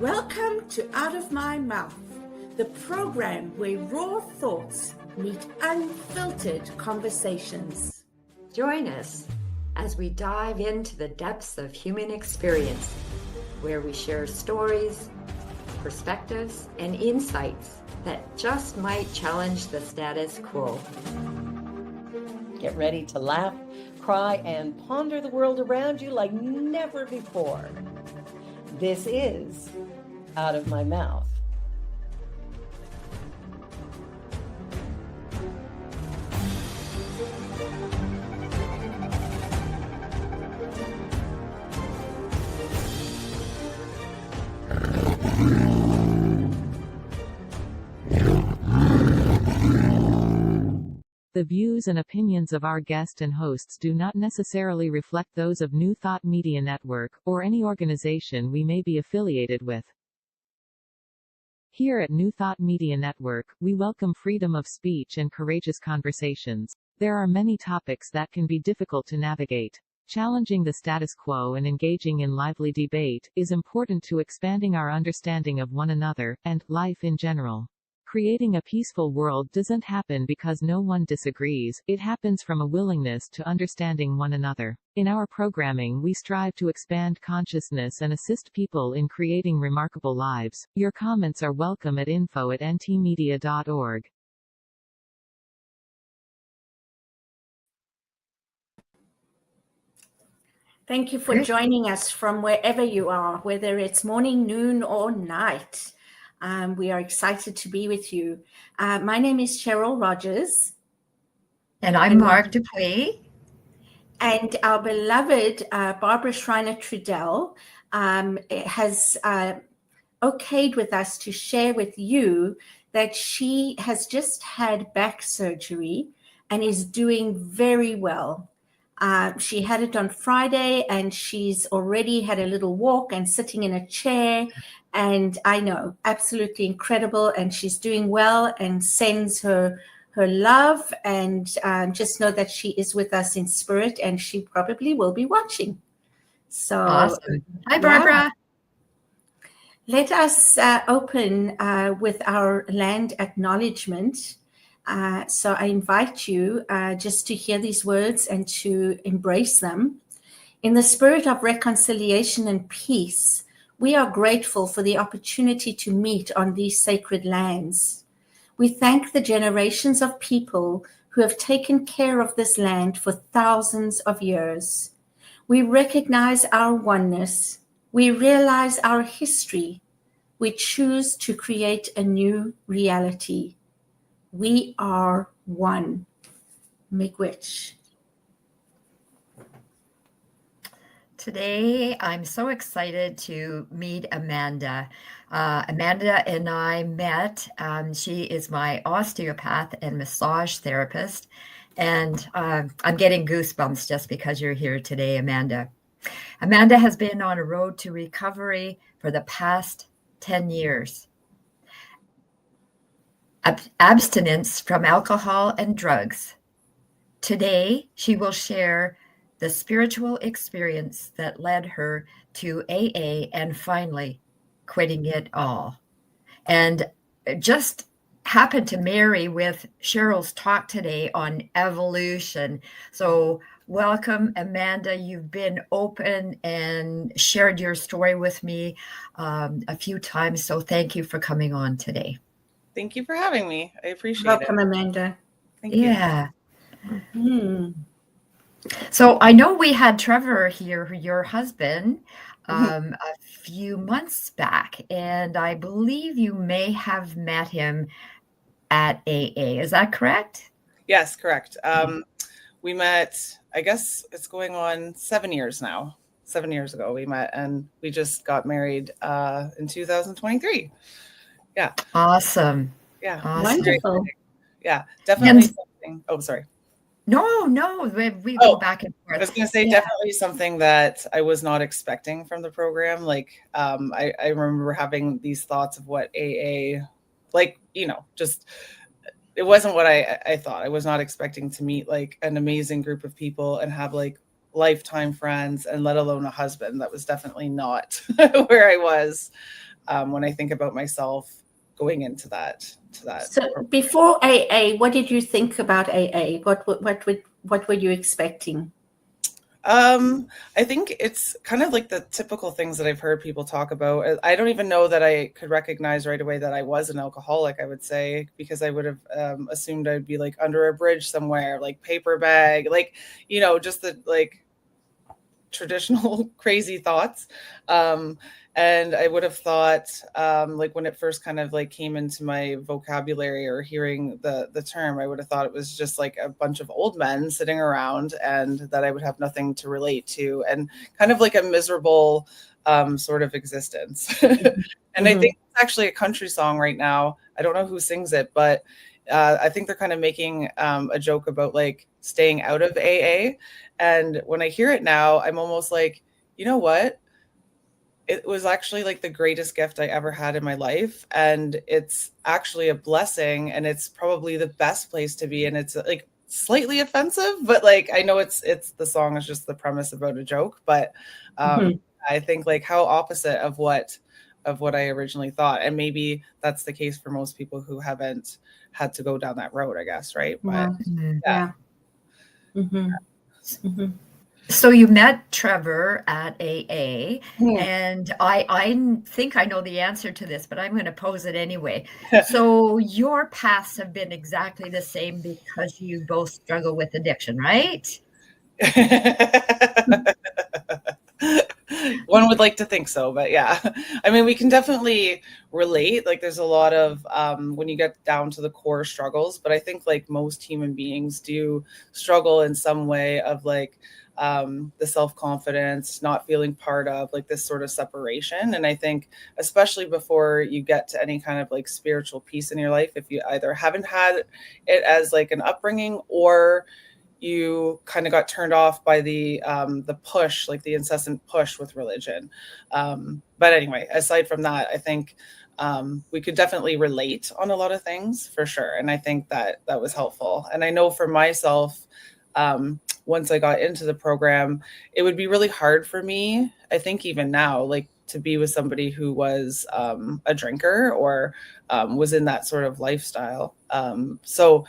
Welcome to Out of My Mouth, the program where raw thoughts meet unfiltered conversations. Join us as we dive into the depths of human experience, where we share stories, perspectives, and insights that just might challenge the status quo. Get ready to laugh, cry, and ponder the world around you like never before. This is Out of My Mouth. The views and opinions of our guest and hosts do not necessarily reflect those of New Thought Media Network, or any organization we may be affiliated with. Here at New Thought Media Network, we welcome freedom of speech and courageous conversations. There are many topics that can be difficult to navigate. Challenging the status quo and engaging in lively debate is important to expanding our understanding of one another, and life in general. Creating a peaceful world doesn't happen because no one disagrees, it happens from a willingness to understanding one another. In our programming, we strive to expand consciousness and assist people in creating remarkable lives. Your comments are welcome at info@ntmedia.org. Thank you for joining us from wherever you are, whether it's morning, noon, or night. We are excited to be with you. My name is Cheryl Rogers. And I'm Mark Dupuy. And our beloved Barbara Schreiner-Trudell has okayed with us to share with you that she has just had back surgery and is doing very well. She had it on Friday and she's already had a little walk and sitting in a chair. And I know, absolutely incredible. And she's doing well and sends her love. And just know that she is with us in spirit and she probably will be watching. So, awesome. Hi, Barbara. Yeah. Let us open with our land acknowledgement. So I invite you just to hear these words and to embrace them. In the spirit of reconciliation and peace, we are grateful for the opportunity to meet on these sacred lands. We thank the generations of people who have taken care of this land for thousands of years. We recognize our oneness. We realize our history. We choose to create a new reality. We are one. Miigwech. Today, I'm so excited to meet Amanda. Amanda and I met. She is my osteopath and massage therapist. And I'm getting goosebumps just because you're here today, Amanda. Amanda has been on a road to recovery for the past 10 years. Abstinence from alcohol and drugs. Today, she will share the spiritual experience that led her to AA and finally quitting it all. And just happened to marry with Cheryl's talk today on evolution. So welcome, Amanda. You've been open and shared your story with me a few times. So thank you for coming on today. Thank you for having me. I appreciate it. Welcome, Amanda. Thank you. Yeah. Mm-hmm. So I know we had Trevor here, your husband, a few months back, and I believe you may have met him at AA. Is that correct? Yes, correct. We met, I guess it's going on 7 years now. 7 years ago we met, and we just got married in 2023. Yeah. Awesome. Yeah. Awesome. Wonderful. Yeah, definitely something. Oh, sorry. No, we go back and forth. I was going to say definitely something that I was not expecting from the program. Like, I remember having these thoughts of what AA, like, just, it wasn't what I thought. I was not expecting to meet like an amazing group of people and have like lifetime friends and let alone a husband. That was definitely not where I was. when I think about myself going into that. So before AA, what did you think about AA? What were you expecting? I think it's kind of like the typical things that I've heard people talk about. I don't even know that I could recognize right away that I was an alcoholic, I would say, because I would have assumed I'd be like under a bridge somewhere, like paper bag, like, just the like traditional crazy thoughts. And I would have thought, like when it first kind of like came into my vocabulary or hearing the term, I would have thought it was just like a bunch of old men sitting around and that I would have nothing to relate to, and kind of like a miserable sort of existence. And I think it's actually a country song right now. I don't know who sings it, but I think they're kind of making a joke about like staying out of AA. And when I hear it now, I'm almost like, you know what? It was actually like the greatest gift I ever had in my life. And it's actually a blessing, and it's probably the best place to be. And it's like slightly offensive, but like, I know it's the song is just the premise about a joke, but I think like how opposite of what I originally thought. And maybe that's the case for most people who haven't had to go down that road, I guess. Right. But yeah. Mm-hmm. Mm-hmm. So you met Trevor at AA, Yeah. and I think I know the answer to this, but I'm going to pose it anyway. So your paths have been exactly the same because you both struggle with addiction, right? One would like to think so, but yeah. I mean, we can definitely relate. Like there's a lot of when you get down to the core struggles, but I think like most human beings do struggle in some way of like the self-confidence, not feeling part of like this sort of separation. And I think especially before you get to any kind of like spiritual peace in your life, if you either haven't had it as like an upbringing, or you kind of got turned off by the push, like the incessant push with religion. But anyway, aside from that, I think we could definitely relate on a lot of things for sure. And I think that was helpful. And I know for myself, once I got into the program, it would be really hard for me, I think even now, like to be with somebody who was a drinker or was in that sort of lifestyle. So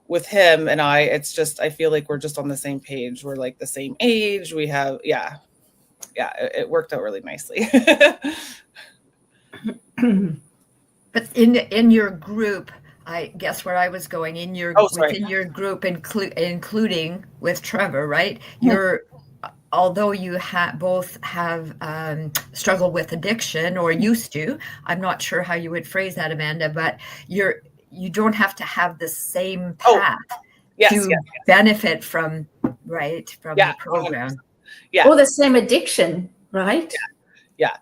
with him and I, it's just, I feel like we're just on the same page. We're like the same age. We have, it worked out really nicely. But in your group, I guess where I was going, within your group, including with Trevor, right? Although you both have struggled with addiction or used to, I'm not sure how you would phrase that, Amanda, but you don't have to have the same path to benefit from the program. 100%. Yeah. Or the same addiction, right? Yeah.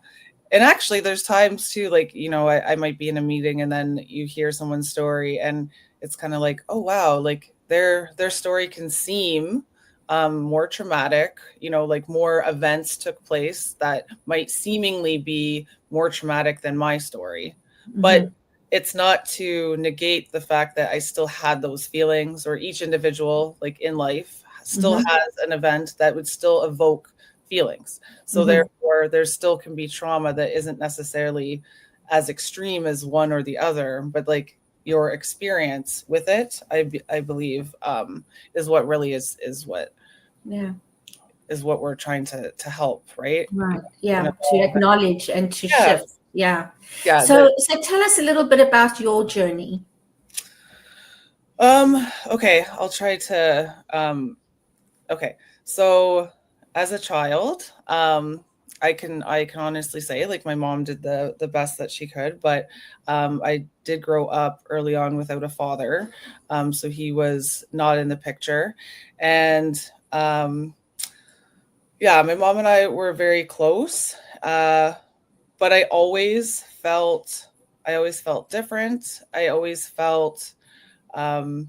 And actually there's times too, like, I might be in a meeting and then you hear someone's story and it's kind of like, oh, wow, like their story can seem more traumatic, like more events took place that might seemingly be more traumatic than my story. Mm-hmm. But it's not to negate the fact that I still had those feelings, or each individual like in life still has an event that would still evoke feelings. So therefore there still can be trauma that isn't necessarily as extreme as one or the other, but like your experience with it, I believe is what really is what we're trying to help, right? Right. Yeah. To acknowledge and to shift. Yeah. So tell us a little bit about your journey. Okay, I'll try to okay. So as a child, I can honestly say like my mom did the best that she could, but I did grow up early on without a father. So he was not in the picture. And my mom and I were very close. But I always felt different. I always felt I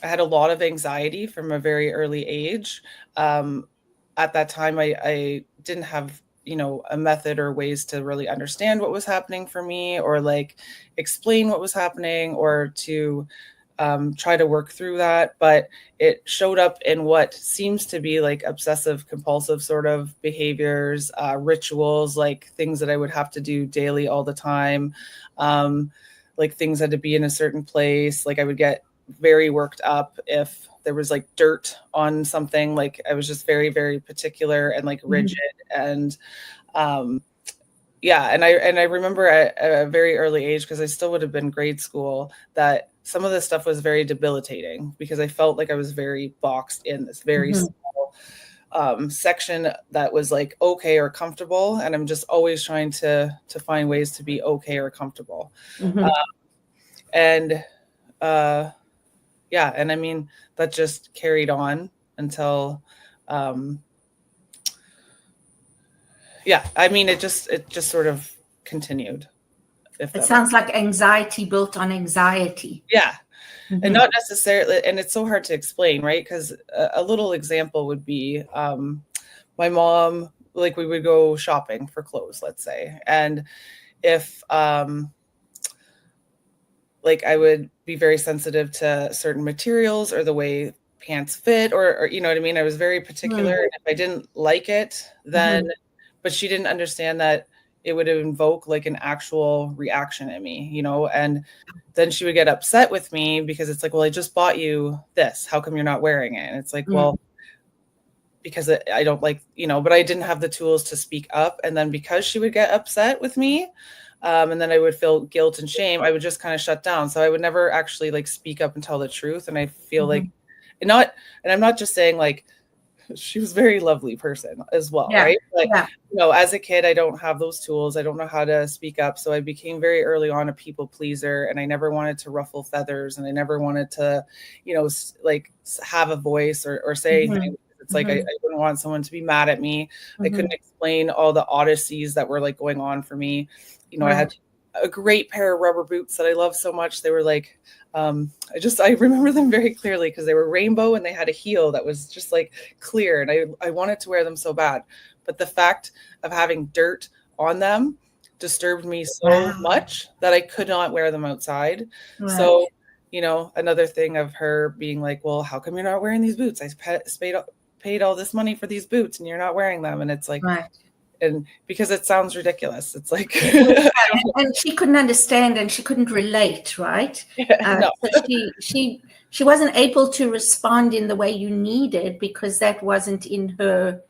had a lot of anxiety from a very early age. At that time, I didn't have, a method or ways to really understand what was happening for me, or like explain what was happening, or to try to work through that, but it showed up in what seems to be like obsessive compulsive sort of behaviors, rituals, like things that I would have to do daily all the time. Like things had to be in a certain place. Like I would get very worked up if there was like dirt on something. Like I was just very, very particular and like rigid. And yeah, and I remember at a very early age, because I still would have been grade school, that some of this stuff was very debilitating because I felt like I was very boxed in this very small section that was like okay or comfortable, and I'm just always trying to find ways to be okay or comfortable. And yeah, and I mean that just carried on until yeah, I mean it just sort of continued. It sounds like anxiety built on anxiety. Yeah. And not necessarily, and it's so hard to explain, right? Because a little example would be my mom, like we would go shopping for clothes, let's say. And if like I would be very sensitive to certain materials or the way pants fit, or you know what I mean? I was very particular. And if I didn't like it, then, but she didn't understand that it would invoke like an actual reaction in me, you know? And then she would get upset with me because it's like, well, I just bought you this. How come you're not wearing it? And it's like, well, because I don't like, you know, but I didn't have the tools to speak up. And then because she would get upset with me, and then I would feel guilt and shame, I would just kind of shut down. So I would never actually like speak up and tell the truth. And I feel like, and I'm not just saying like, she was a very lovely person as well, right? But you know, as a kid, I don't have those tools. I don't know how to speak up. So I became very early on a people pleaser, and I never wanted to ruffle feathers, and I never wanted to, you know, like have a voice or say anything. It's like I wouldn't want someone to be mad at me. I couldn't explain all the odysseys that were like going on for me. You know, I had a great pair of rubber boots that I love so much. They were like, I remember them very clearly because they were rainbow and they had a heel that was just like clear. And I wanted to wear them so bad. But the fact of having dirt on them disturbed me so much that I could not wear them outside. So, you know, another thing of her being like, well, how come you're not wearing these boots? I paid all this money for these boots and you're not wearing them. And it's like, and because it sounds ridiculous, it's like, and she couldn't understand and she couldn't relate, right? No. So she wasn't able to respond in the way you needed because that wasn't in her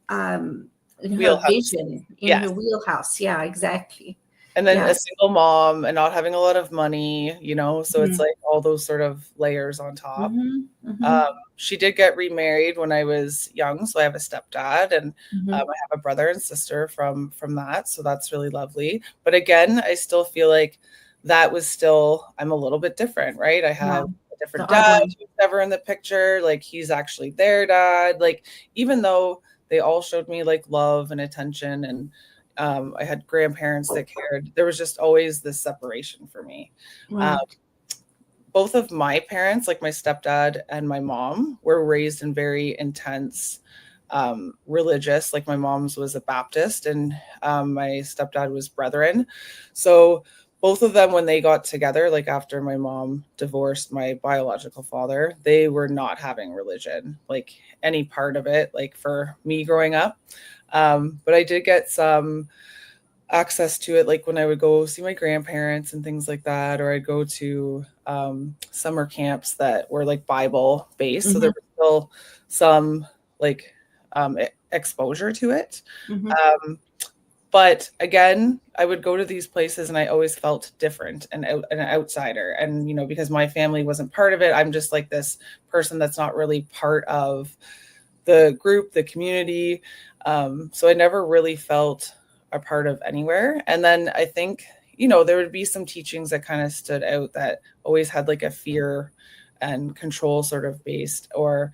vision, in her wheelhouse. Yeah, exactly. And then a single mom and not having a lot of money, you know, so it's like all those sort of layers on top. She did get remarried when I was young. So I have a stepdad and I have a brother and sister from that. So that's really lovely. But again, I still feel like that was still, I'm a little bit different, right? I have a different dad who's never in the picture. Like he's actually their dad. Like, even though they all showed me like love and attention and I had grandparents that cared, there was just always this separation for me. Both of my parents, like my stepdad and my mom, were raised in very intense religious. Like my mom's was a Baptist and my stepdad was Brethren. So both of them, when they got together, like after my mom divorced my biological father, they were not having religion, like any part of it, like for me growing up. But I did get some access to it, like when I would go see my grandparents and things like that, or I'd go to summer camps that were like Bible based. So there was still some like exposure to it. But again, I would go to these places and I always felt different and an outsider. And, you know, because my family wasn't part of it, I'm just like this person that's not really part of the group, the community. So I never really felt a part of anywhere. And then I think, you know, there would be some teachings that kind of stood out that always had like a fear and control sort of based, or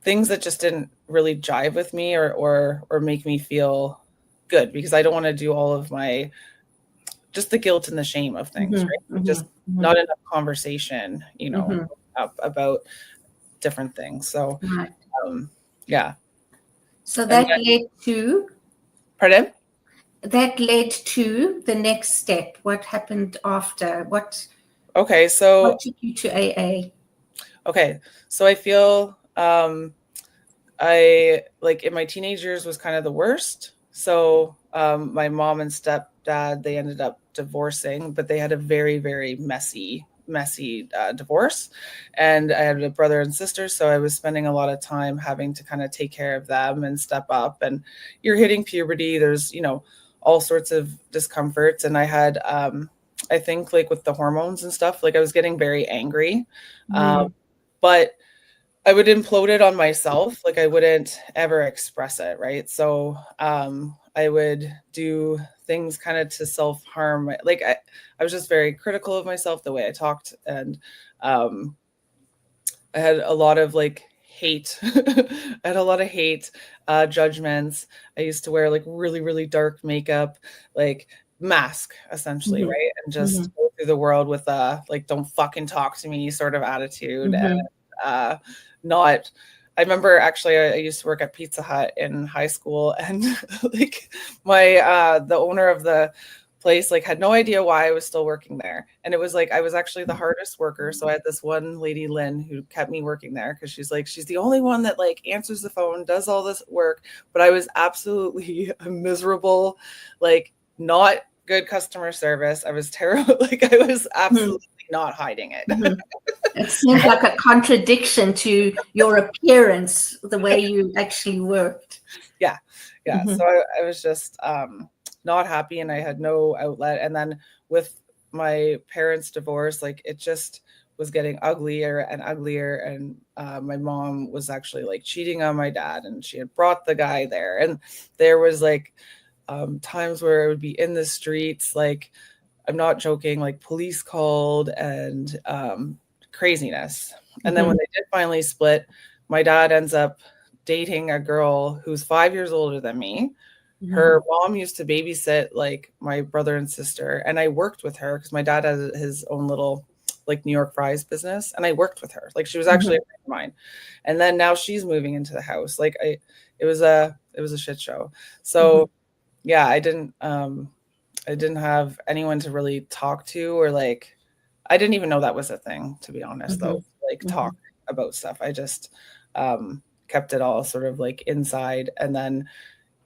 things that just didn't really jive with me or make me feel good, because I don't want to do all of my, just the guilt and the shame of things, right? Just not enough conversation, you know, about different things. So, So that led to? Pardon? That led to the next step. What happened after? Okay. So, What took you to AA? okay. So I feel I like in my teenage years was kind of the worst. So my mom and stepdad, they ended up divorcing, but they had a very, very messy divorce. And I had a brother and sister. So I was spending a lot of time having to kind of take care of them and step up. And you're hitting puberty. There's, all sorts of discomforts. And I had, I think like with the hormones and stuff, like I was getting very angry. But I would implode it on myself. Like I wouldn't ever express it. Right. So, I would do things kind of to self-harm. Like I was just very critical of myself, the way I talked. And, I had a lot of like hate. I had a lot of hate, judgments. I used to wear like really, really dark makeup, like mask essentially. Mhm. Right. And just go through the world with like, don't fucking talk to me sort of attitude. And, not I remember actually I used to work at Pizza Hut in high school, and like my the owner of the place like had no idea why I was still working there. And it was like I was actually the hardest worker. So I had this one lady, Lynn, who kept me working there because she's like, she's the only one that like answers the phone, does all this work. But I was absolutely miserable, like not good customer service. I was terrible. Like I was absolutely not hiding it. It seems like a contradiction to your appearance, the way you actually worked. Yeah. So I was just not happy, and I had no outlet. And then with my parents' divorce, like it just was getting uglier and uglier. And my mom was actually like cheating on my dad, and she had brought the guy there. And there was like times where I would be in the streets, like I'm not joking, like police called and craziness. And then when they did finally split, my dad ends up dating a girl who's 5 years older than me. Her mom used to babysit like my brother and sister, and I worked with her because my dad has his own little like New York fries business, and I worked with her. Like she was actually a friend of mine. And then now she's moving into the house. Like it was a shit show. So yeah, I didn't have anyone to really talk to, or like I didn't even know that was a thing, to be honest, though. Like talk about stuff. I just kept it all sort of like inside, and then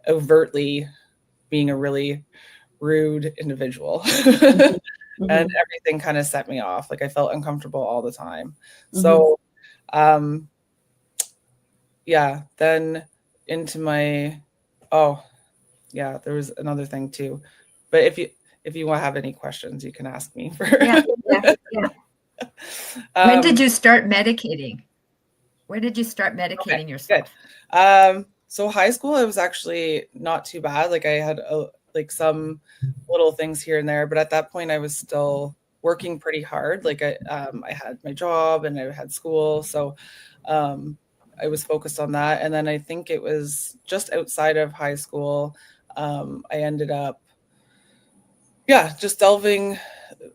overtly being a really rude individual. And everything kind of set me off. Like I felt uncomfortable all the time. So yeah, then into my there was another thing too. But if you want to have any questions, you can ask me for When did you start medicating? Where did you start medicating yourself? Good. So high school, it was actually not too bad. Like I had like some little things here and there, but at that point I was still working pretty hard. Like I had my job and I had school. So I was focused on that. And then I think it was just outside of high school. I ended up, just delving,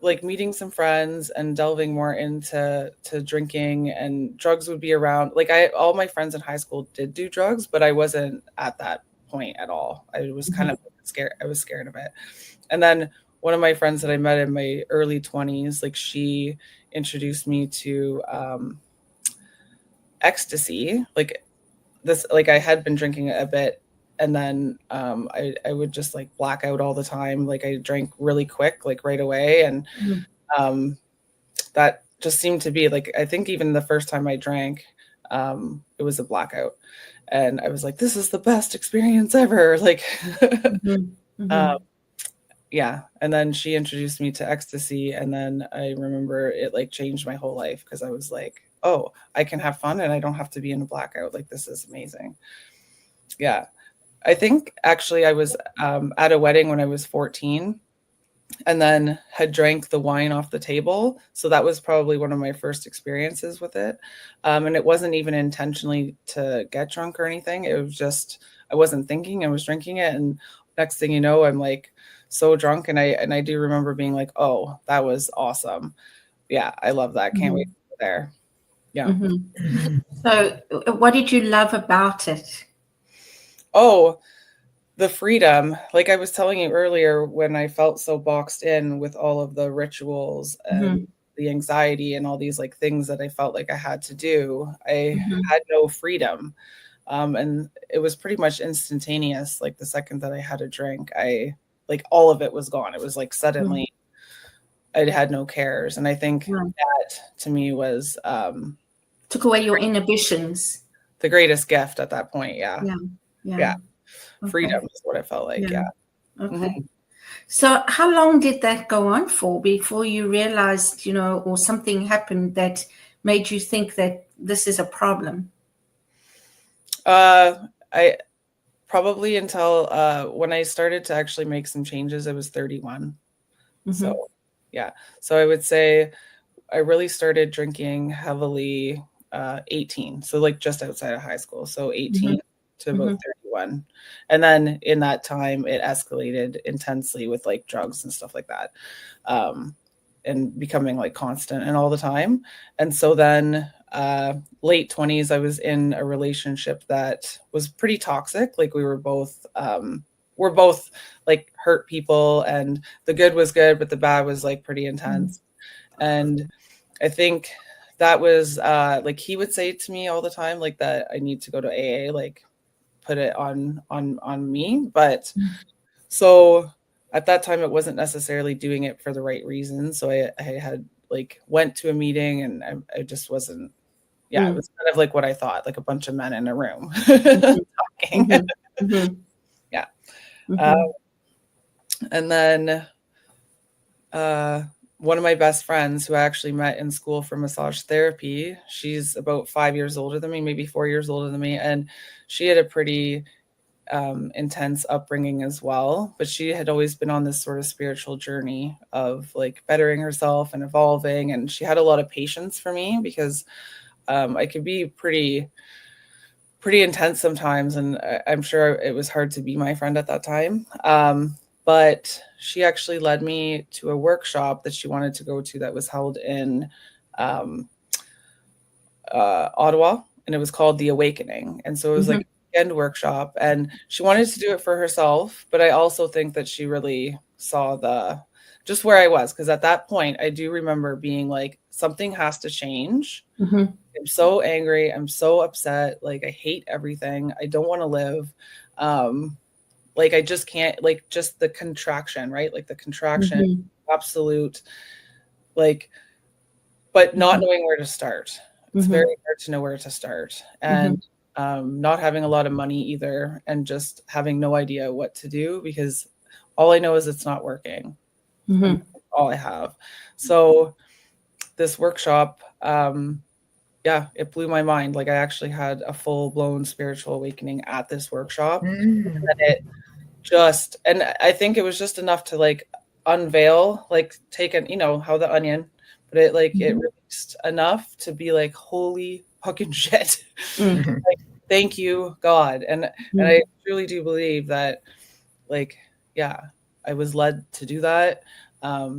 like meeting some friends and delving more into drinking, and drugs would be around. Like all my friends in high school did do drugs, but I wasn't at that point at all. I was kind of scared. I was scared of it. And then one of my friends that I met in my early 20s, like she introduced me to ecstasy. Like this, like I had been drinking a bit, and then I would just like black out all the time. Like I drank really quick, like right away. And that just seemed to be like, I think even the first time I drank, it was a blackout. And I was like, this is the best experience ever. Like, yeah. And then she introduced me to ecstasy. And then I remember it like changed my whole life, because I was like, oh, I can have fun and I don't have to be in a blackout. Like, this is amazing. Yeah. I think actually I was at a wedding when I was 14, and then had drank the wine off the table. So that was probably one of my first experiences with it. And it wasn't even intentionally to get drunk or anything. It was just, I wasn't thinking, I was drinking it. And next thing you know, I'm like so drunk. And I do remember being like, oh, that was awesome. Yeah, I love that. Can't wait to go there. Yeah. So what did you love about it? Oh, the freedom. Like I was telling you earlier, when I felt so boxed in with all of the rituals and the anxiety and all these like things that I felt like I had to do, I Mhm. had no freedom. And it was pretty much instantaneous. Like the second that I had a drink, like all of it was gone. It was like suddenly I had no cares. And I think Right. that to me was Took away your inhibitions. the greatest gift at that point. Yeah. Yeah. Yeah. Yeah. Okay. Freedom is what it felt like. Yeah. Yeah. Okay. Mhm. So how long did that go on for before you realized, or something happened that made you think that this is a problem? I probably until when I started to actually make some changes, I was 31. Mhm. So yeah. So I would say I really started drinking heavily 18. So like just outside of high school. So 18 to about 31. And then in that time it escalated intensely with like drugs and stuff like that. And becoming like constant and all the time. And so then late 20s, I was in a relationship that was pretty toxic. Like we're both like hurt people, and the good was good, but the bad was like pretty intense. And I think that was like he would say to me all the time, like that I need to go to AA, like put it on me. But so at that time, it wasn't necessarily doing it for the right reasons. So I had like went to a meeting, and I just wasn't. Yeah, it was kind of like what I thought, like a bunch of men in a room talking. Yeah. And then one of my best friends, who I actually met in school for massage therapy, she's about 5 years older than me, maybe 4 years older than me. And she had a pretty intense upbringing as well, but she had always been on this sort of spiritual journey of like bettering herself and evolving. And she had a lot of patience for me because I could be pretty intense sometimes. And I'm sure it was hard to be my friend at that time. But she actually led me to a workshop that she wanted to go to that was held in Ottawa, and it was called The Awakening. And so it was like a weekend workshop, and she wanted to do it for herself. But I also think that she really saw just where I was. Because at that point, I do remember being like, something has to change. I'm so angry. I'm so upset. Like, I hate everything. I don't want to live. Like, I just can't, like, just the contraction, right? Like the contraction, absolute, like, but not knowing where to start. It's very hard to know where to start. And not having a lot of money either, and just having no idea what to do, because all I know is it's not working. And that's all I have. So this workshop, yeah, it blew my mind. Like I actually had a full-blown spiritual awakening at this workshop. And it just, and I think it was just enough to like unveil, like take an, how the onion, but it like, it released enough to be like, holy fucking shit. Like, thank you, God. And I truly do believe that, like, yeah, I was led to do that. I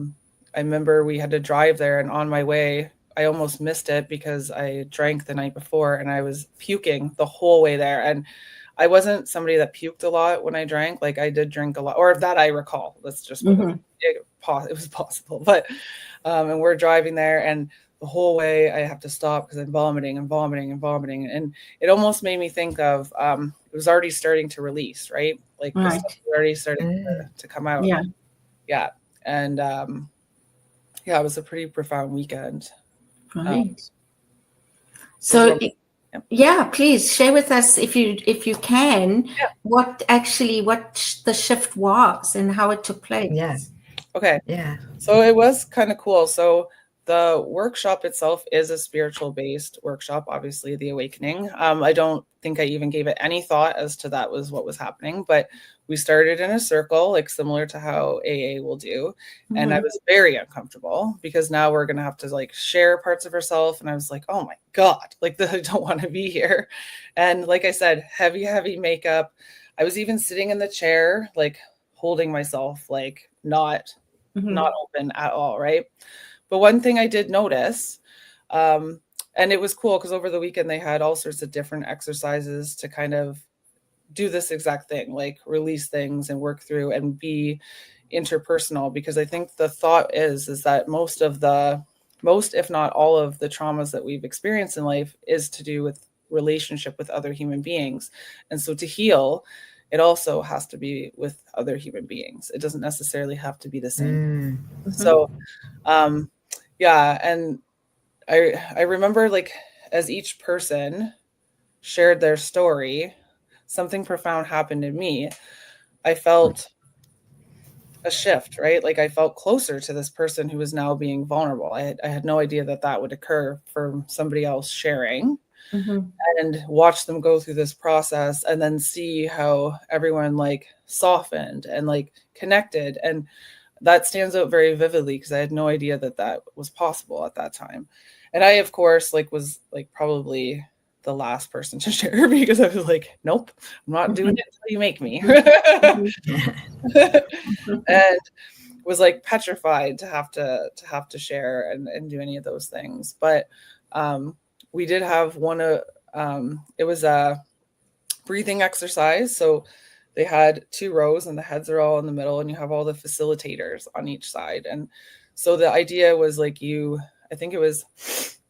remember we had to drive there, and on my way, I almost missed it because I drank the night before and I was puking the whole way there. And I wasn't somebody that puked a lot when I drank. Like I did drink a lot, or that I recall. Let's just put it was possible. But and we're driving there, and the whole way I have to stop because I'm vomiting and vomiting and vomiting. And it almost made me think of it was already starting to release, right? Like the stuff was already starting to come out. Yeah. Yeah. And yeah, it was a pretty profound weekend. Right. So yeah, please share with us if you can what the shift was and how it took place. Yeah. Okay. Yeah. So it was kind of cool. So the workshop itself is a spiritual based workshop, obviously the awakening. I don't think I even gave it any thought as to that was what was happening, but we started in a circle, like similar to how AA will do. And I was very uncomfortable because now we're going to have to like share parts of herself. And I was like, oh my God, like I don't want to be here. And like I said, heavy makeup. I was even sitting in the chair, like holding myself, like not open at all. Right. But one thing I did notice, and it was cool because over the weekend they had all sorts of different exercises to kind of do this exact thing, like release things and work through and be interpersonal. Because I think the thought is that most of the most, if not all of the traumas that we've experienced in life is to do with relationship with other human beings. And so to heal, it also has to be with other human beings. It doesn't necessarily have to be the same. So, yeah. And I remember, like, as each person shared their story, something profound happened in me. I felt a shift, right? Like I felt closer to this person who was now being vulnerable. I had no idea that that would occur for somebody else sharing, and watch them go through this process and then see how everyone like softened and like connected. And that stands out very vividly because I had no idea that that was possible at that time. And I, of course, like was like probably the last person to share because I was like, nope, I'm not doing it until you make me. And was like petrified to have to share and do any of those things. But we did have one it was a breathing exercise. So they had 2 rows and the heads are all in the middle and you have all the facilitators on each side. And so the idea was like I think it was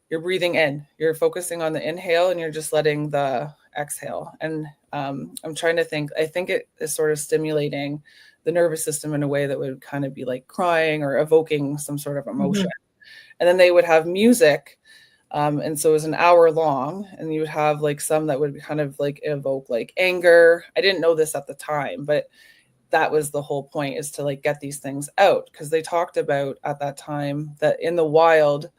you're breathing in, you're focusing on the inhale and you're just letting the exhale. And I'm trying to think, I think it is sort of stimulating the nervous system in a way that would kind of be like crying or evoking some sort of emotion. And then they would have music. And so it was an hour long, and you would have like some that would kind of like evoke like anger. I didn't know this at the time, but that was the whole point, is to like get these things out. Because they talked about at that time that in the wild,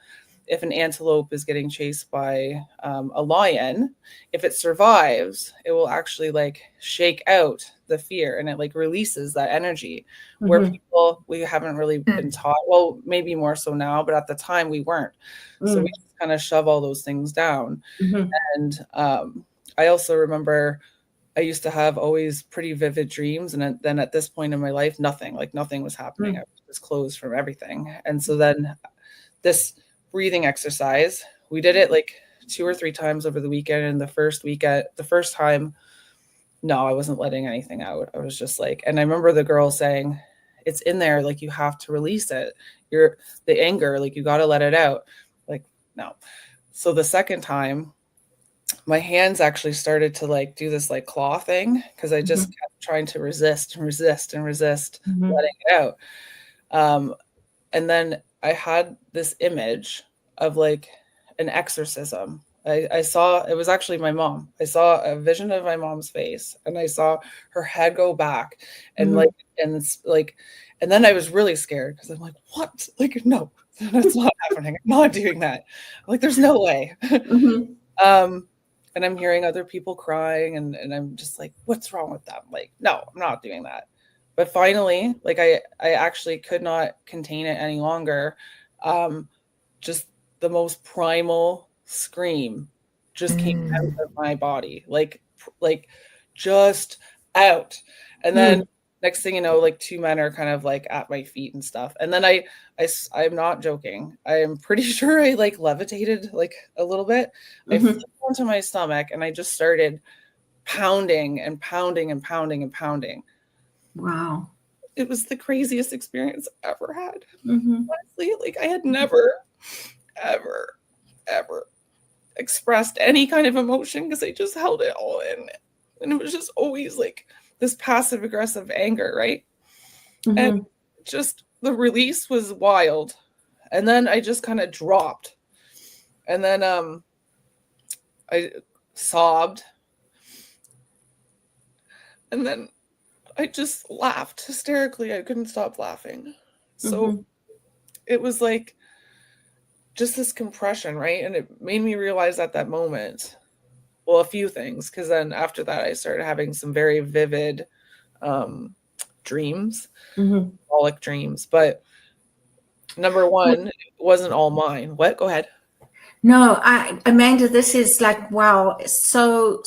if an antelope is getting chased by a lion, if it survives, it will actually like shake out the fear and it like releases that energy. Where people, we haven't really been taught, well, maybe more so now, but at the time we weren't. So we just kind of shove all those things down. And I also remember I used to have always pretty vivid dreams. And then at this point in my life, nothing was happening. I was just closed from everything. And so then this breathing exercise, we did it like 2 or 3 times over the weekend. And the first time, no, I wasn't letting anything out. I was just like, and I remember the girl saying, it's in there, like you have to release it. The anger, like you got to let it out. Like, no. So the second time, my hands actually started to like do this like claw thing, because I just kept trying to resist letting it out. And then I had this image of like an exorcism. I saw, it was actually my mom. I saw a vision of my mom's face, and I saw her head go back, and like, and it's like, and then I was really scared because I'm like, what? Like, no, that's not happening. I'm not doing that. Like, there's no way. And I'm hearing other people crying, and I'm just like, what's wrong with them? Like, no, I'm not doing that. But finally, like I actually could not contain it any longer. Just the most primal scream just came out of my body, like just out. And then next thing you know, like 2 men are kind of like at my feet and stuff. And then I'm not joking, I am pretty sure I like levitated like a little bit. I flipped onto my stomach and I just started pounding and pounding and pounding and pounding. Wow. It was the craziest experience I ever had. Honestly, like I had never, ever, ever expressed any kind of emotion, because I just held it all in. And it was just always like this passive aggressive anger, right? And just the release was wild. And then I just kind of dropped. And then I sobbed. And then I just laughed hysterically. I couldn't stop laughing. So it was like just this compression, right? And it made me realize at that moment, well, a few things, because then after that, I started having some very vivid dreams, symbolic dreams. But number one, it wasn't all mine. What? Go ahead. No, Amanda, this is like, wow, so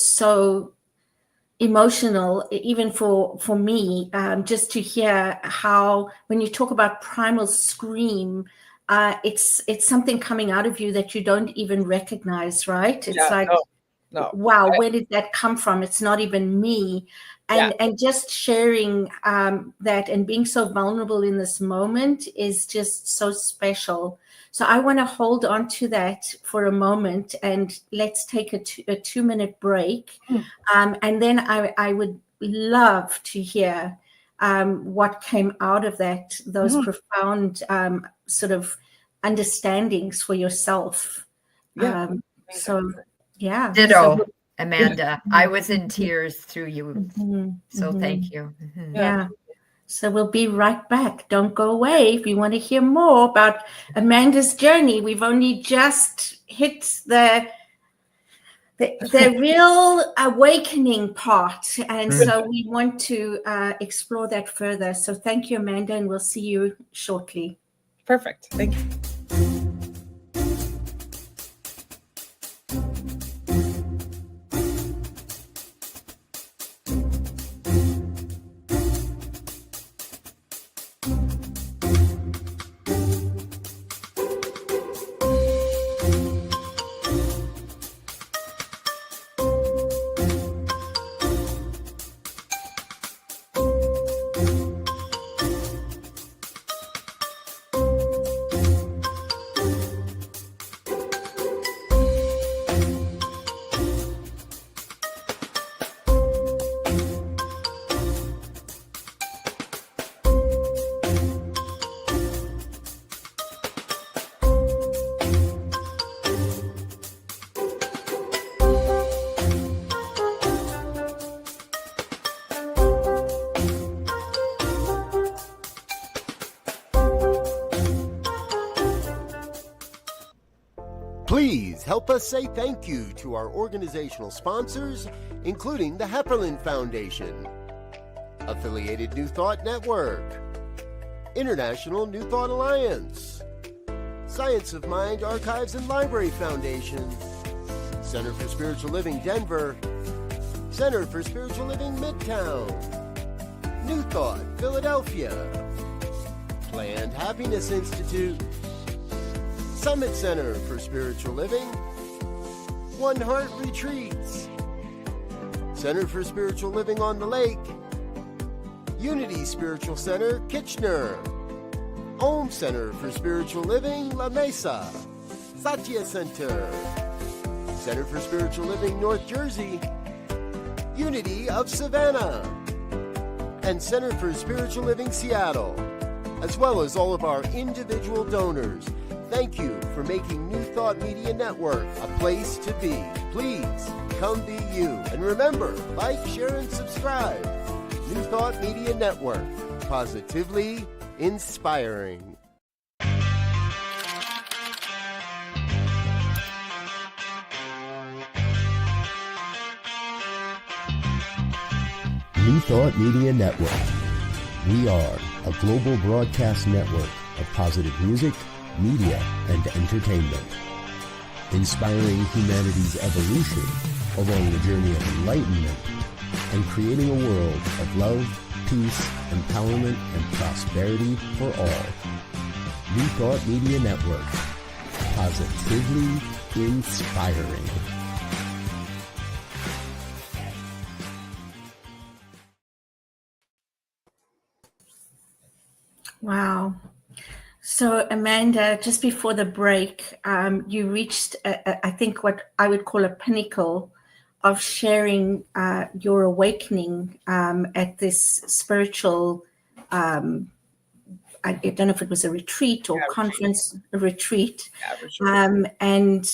emotional, even for me, just to hear how, when you talk about primal scream, it's something coming out of you that you don't even recognize, right? It's no. Wow, where did that come from? It's not even me. And just sharing that and being so vulnerable in this moment is just so special. So I want to hold on to that for a moment, and let's take a 2-minute break. And then I would love to hear what came out of that, those profound sort of understandings for yourself. Yeah. So, yeah. Ditto, So, Amanda. I was in tears through you. So thank you. Yeah. So we'll be right back. Don't go away. If you want to hear more about Amanda's journey, we've only just hit the real awakening part. And so we want to explore that further. So thank you, Amanda, and we'll see you shortly. Perfect. Thank you. Please help us say thank you to our organizational sponsors, including the Hepperlin Foundation, Affiliated New Thought Network, International New Thought Alliance, Science of Mind Archives and Library Foundation, Center for Spiritual Living Denver, Center for Spiritual Living Midtown, New Thought Philadelphia, Planned Happiness Institute, Summit Center for Spiritual Living, One Heart Retreats, Center for Spiritual Living on the Lake, Unity Spiritual Center, Kitchener, Om Center for Spiritual Living, La Mesa, Satya Center, Center for Spiritual Living, North Jersey, Unity of Savannah, and Center for Spiritual Living, Seattle, as well as all of our individual donors. Thank you for making New Thought Media Network a place to be. Please come be you. And remember, like, share, and subscribe. New Thought Media Network, positively inspiring. New Thought Media Network. We are a global broadcast network of positive music, media, and entertainment, inspiring humanity's evolution along the journey of enlightenment and creating a world of love, peace, empowerment, and prosperity for all. New Thought Media Network, positively inspiring. Wow. So, Amanda, just before the break, you reached, I think, what I would call a pinnacle of sharing your awakening at this spiritual, I don't know if it was a retreat or conference, a retreat. And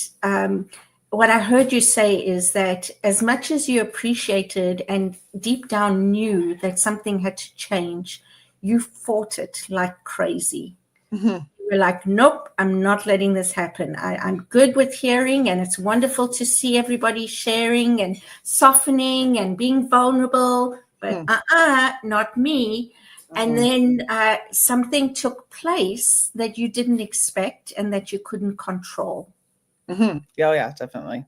what I heard you say is that as much as you appreciated and deep down knew that something had to change, you fought it like crazy. You were like, nope, I'm not letting this happen. I'm good with hearing, and it's wonderful to see everybody sharing and softening and being vulnerable, but not me. And then something took place that you didn't expect and that you couldn't control. Yeah, definitely.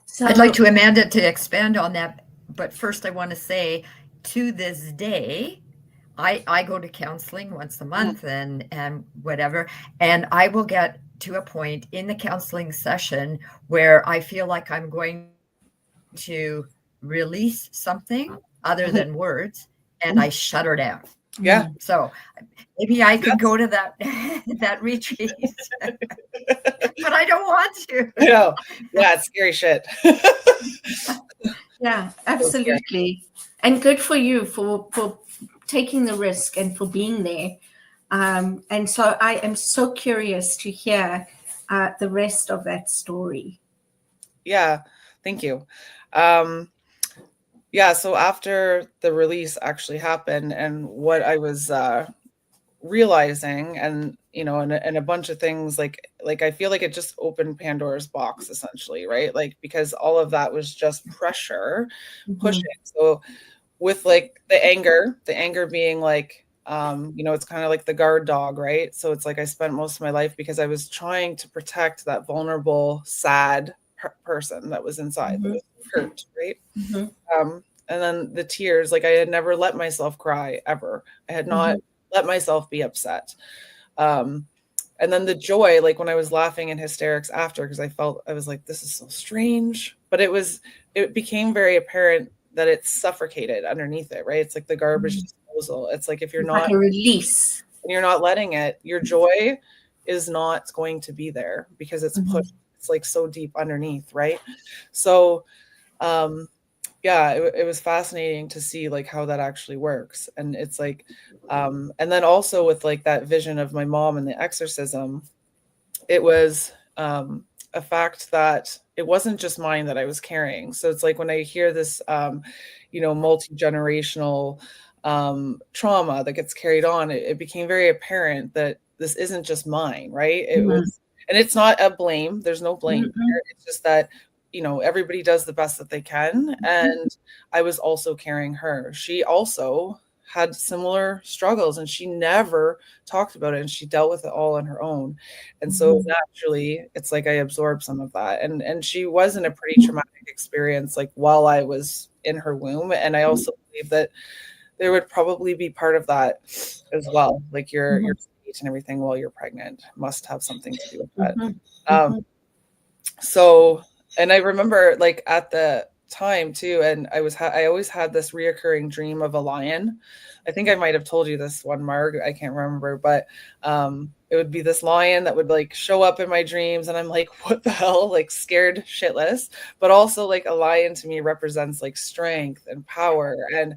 So I'd like to, Amanda, to expand on that. But first, I want to say, to this day, I go to counseling once a month and whatever, and I will get to a point in the counseling session where I feel like I'm going to release something other than words, and I shut her down. Yeah. So maybe I could go to that that retreat, but I don't want to. I know. Yeah, it's scary shit. Yeah, So scary. absolutely. And good for you for taking the risk and for being there. And so I am so curious to hear the rest of that story. Yeah, thank you. Yeah, so after the release actually happened, and what I was realizing, and and a bunch of things, like I feel like it just opened Pandora's box essentially, right? Like, because all of that was just pressure pushing. So with like the anger being like, it's kind of like the guard dog, right? So it's like I spent most of my life, because I was trying to protect that vulnerable, sad person that was inside, that was hurt, right? And then the tears, like I had never let myself cry ever. I had not let myself be upset. And then the joy, like when I was laughing in hysterics after, because I was like, this is so strange. But it became very apparent that it's suffocated underneath it, right? It's like the garbage disposal. It's like if you're Like not a release. and you're not letting it, your joy is not going to be there, because it's pushed. It's like so deep underneath, right? So yeah, it was fascinating to see like how that actually works. And it's like and then also with like that vision of my mom and the exorcism, it was a fact that it wasn't just mine that I was carrying. So it's like when I hear this multi-generational trauma that gets carried on, it became very apparent that this isn't just mine, right? It was, and it's not a blame. There's no blame here. It's just that everybody does the best that they can. And I was also carrying her. She also had similar struggles, and she never talked about it, and she dealt with it all on her own. And so naturally, it's like I absorbed some of that. And she was in a pretty traumatic experience, like while I was in her womb. And I also believe that there would probably be part of that as well. Like your state and everything while you're pregnant must have something to do with that. So, and I remember like at the time too, and I always had this reoccurring dream of a lion. I think I might have told you this one, Marg, I can't remember, but it would be this lion that would like show up in my dreams, and I'm like, what the hell, like scared shitless. But also like a lion to me represents like strength and power, and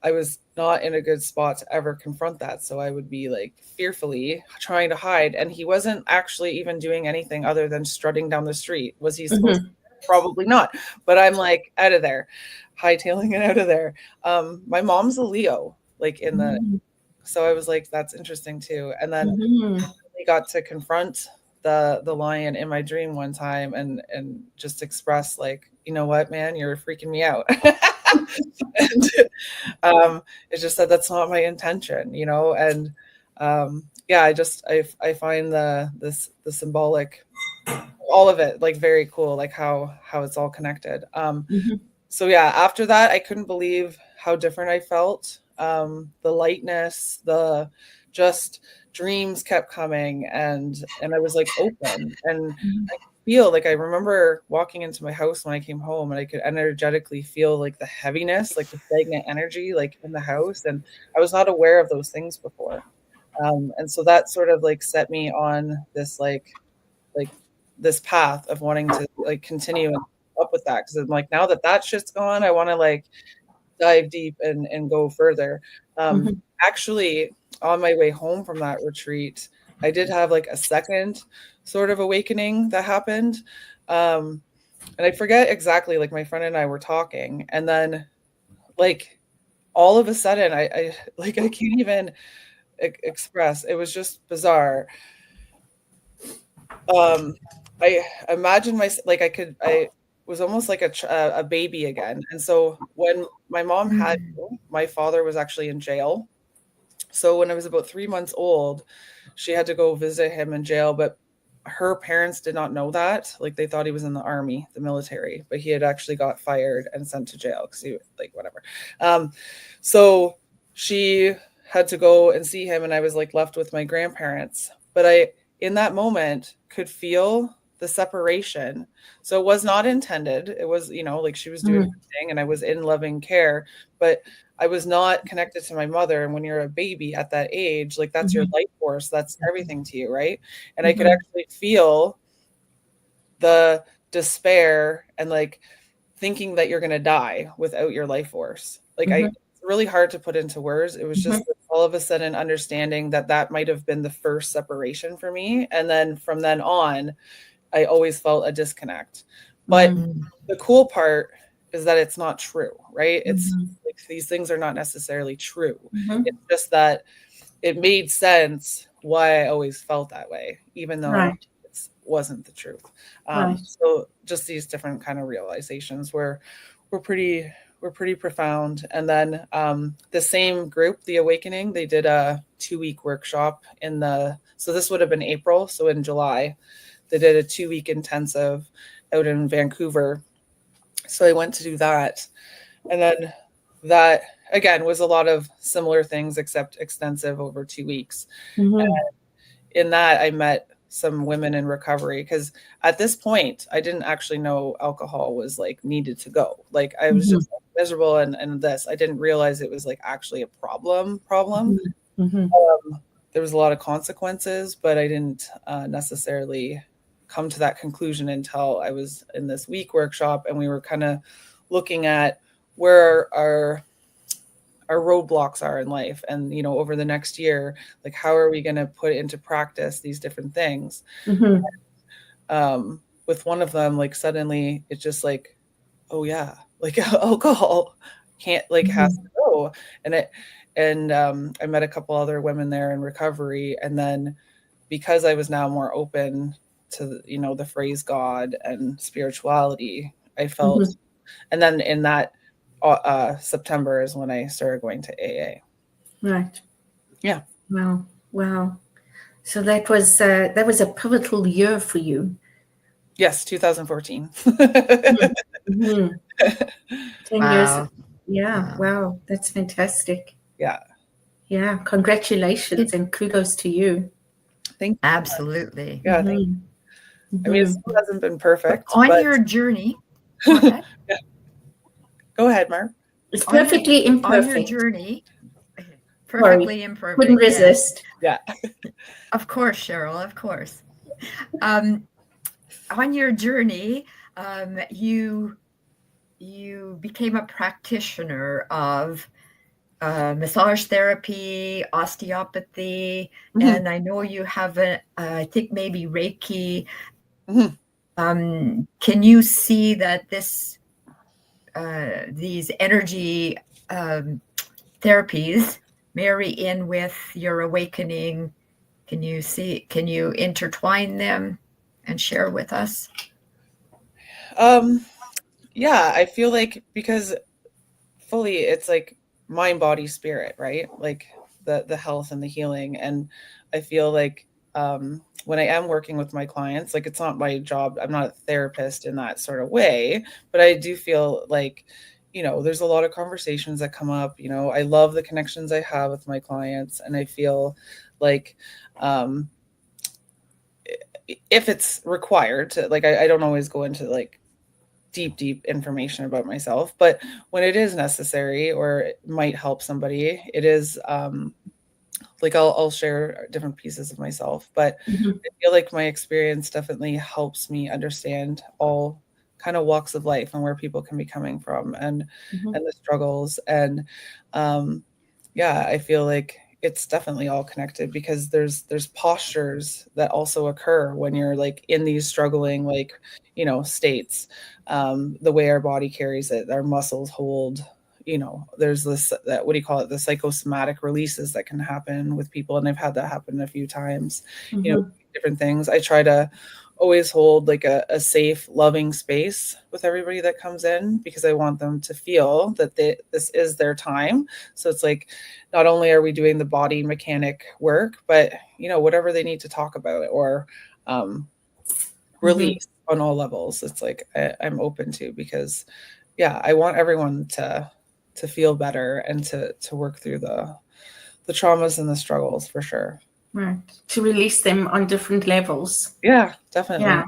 I was not in a good spot to ever confront that. So I would be like fearfully trying to hide. And he wasn't actually even doing anything other than strutting down the street. Was he supposed to? Probably not. But I'm like, out of there, hightailing it out of there. My mom's a Leo, like so I was like, that's interesting too. And then we got to confront the lion in my dream one time, and just express like, you know what, man, you're freaking me out. And it just said that's not my intention, and yeah, I find the symbolic, all of it, like very cool, like how it's all connected. So yeah, after that I couldn't believe how different I felt. The lightness, the just dreams kept coming, and I was like open, and I feel like I remember walking into my house when I came home, and I could energetically feel like the heaviness, like the stagnant energy, like in the house. And I was not aware of those things before. And so that sort of like set me on this like this path of wanting to like continue up with that. Cause I'm like, now that shit's gone, I want to like dive deep and go further. Actually, on my way home from that retreat, I did have like a second sort of awakening that happened. And I forget exactly, like my friend and I were talking, and then like all of a sudden I can't even express. It was just bizarre. I imagined I was almost like a baby again. And so when my mom had me, my father was actually in jail. So when I was about 3 months old, she had to go visit him in jail, but her parents did not know that. Like they thought he was in the army, the military, but he had actually got fired and sent to jail because he like whatever. So she had to go and see him, and I was like left with my grandparents. But I, in that moment, could feel the separation. So it was not intended. It was, like she was doing her thing, and I was in loving care, but I was not connected to my mother. And when you're a baby at that age, like that's your life force, that's everything to you, right? And I could actually feel the despair and like thinking that you're going to die without your life force. Like it's really hard to put into words. It was just all of a sudden understanding that that might have been the first separation for me. And then from then on, I always felt a disconnect. But the cool part is that it's not true, right? It's like these things are not necessarily true. It's just that it made sense why I always felt that way, even though it wasn't the truth. So just these different kind of realizations were pretty profound. And then the same group, The Awakening, they did a 2-week workshop so this would have been April. So in July, they did a 2-week intensive out in Vancouver. So I went to do that. And then that, again, was a lot of similar things, except extensive over 2 weeks. And in that, I met some women in recovery, because at this point, I didn't actually know alcohol was like needed to go. Like I was just miserable and this. I didn't realize it was like actually a problem. There was a lot of consequences, but I didn't necessarily come to that conclusion until I was in this week workshop, and we were kind of looking at where our roadblocks are in life, and over the next year, like how are we going to put into practice these different things. With one of them, like suddenly it's just like, oh yeah, like alcohol can't has to go. And I met a couple other women there in recovery, and then because I was now more open to the phrase God and spirituality, I felt, and then in that September is when I started going to AA. Right. Yeah. Wow. So that was a pivotal year for you. Yes, 2014. 10 years. Yeah. Wow. That's fantastic. Yeah. Congratulations and kudos to you. Thank you. Absolutely. Yeah. I mean, it still hasn't been perfect. But on your journey, go ahead. Go ahead, Mark. It's perfectly imperfect. On your journey, perfectly imperfect. Couldn't resist. Yeah. Of course, Cheryl, of course. On your journey, you became a practitioner of massage therapy, osteopathy, and I know you have I think maybe Reiki. Can you see that these energy therapies marry in with your awakening? Can you intertwine them and share with us? Yeah, I feel like, because fully it's like mind, body, spirit, right? Like the health and the healing. And I feel like when I am working with my clients, like it's not my job, I'm not a therapist in that sort of way, but I do feel like, there's a lot of conversations that come up. I love the connections I have with my clients, and I feel like if it's required to, like, I don't always go into like deep information about myself, but when it is necessary or it might help somebody, it is like I'll share different pieces of myself. But I feel like my experience definitely helps me understand all kind of walks of life and where people can be coming from, and the struggles. And I feel like it's definitely all connected, because there's postures that also occur when you're like in these struggling, like, states, the way our body carries it, our muscles hold, there's that, what do you call it? The psychosomatic releases that can happen with people. And I've had that happen a few times, different things. I try to always hold like a safe, loving space with everybody that comes in, because I want them to feel that this is their time. So it's like, not only are we doing the body mechanic work, but, whatever they need to talk about or release on all levels, it's like I'm open to, because I want everyone to feel better and to work through the traumas and the struggles, for sure. Right. To release them on different levels. Yeah, definitely. Yeah.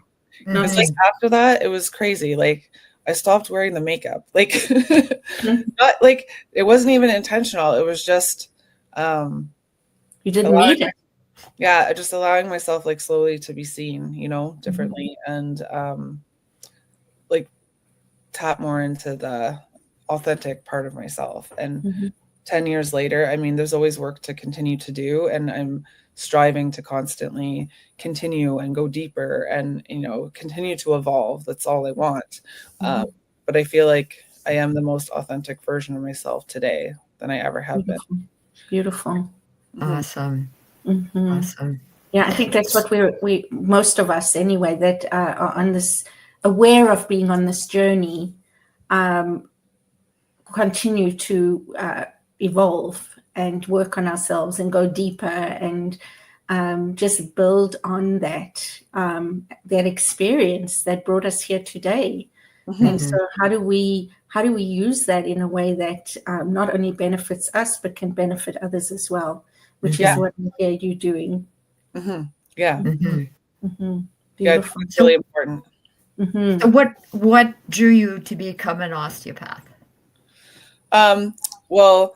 It's like after that, it was crazy. Like I stopped wearing the makeup. Like, Mhm. not like it wasn't even intentional. It was just You didn't allowing, need it. yeah, just allowing myself like slowly to be seen, you know, differently, and like tap more into the authentic part of myself. And Mm-hmm. 10 years later, I mean, there's always work to continue to do, and I'm striving to constantly continue and go deeper and, you know, continue to evolve. That's all I want. But I feel like I am the most authentic version of myself today than I ever have been. Beautiful. Beautiful. Awesome. Mm-hmm. Awesome. Yeah, I think that's what we most of us anyway, that are on this, aware of being on this journey, continue to evolve and work on ourselves and go deeper, and just build on that experience that brought us here today. And so how do we use that in a way that not only benefits us but can benefit others as well, which is what I hear you doing. Yeah. Yeah, I think Beautiful. it's really important. So what drew you to become an osteopath? Well,